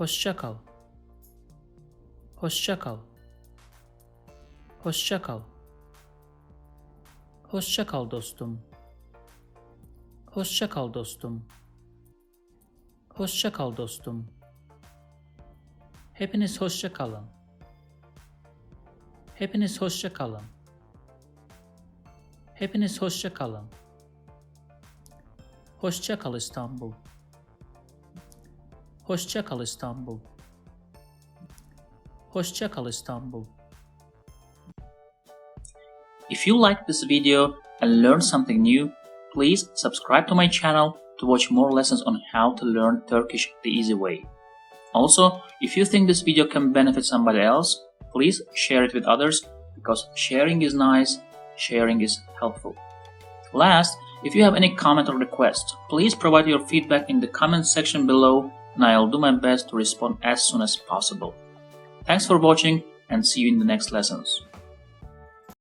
Hoşçakal. Hoşçakal. Hoşçakal. Hoşçakal dostum. Hoşçakal dostum. Hoşçakal dostum. Hepiniz hoşça kalın. Hepiniz hoşça kalın. Hepiniz hoşça kalın. Hoşça kal İstanbul. Hoşça kal İstanbul. Hoşça kal İstanbul. If you liked this video and learned something new, please subscribe to my channel to watch more lessons on how to learn Turkish the easy way. Also, if you think this video can benefit somebody else, please share it with others because sharing is nice, sharing is helpful. Last, if you have any comment or request, please provide your feedback in the comment section below and I'll do my best to respond as soon as possible. Thanks for watching and see you in the next lessons.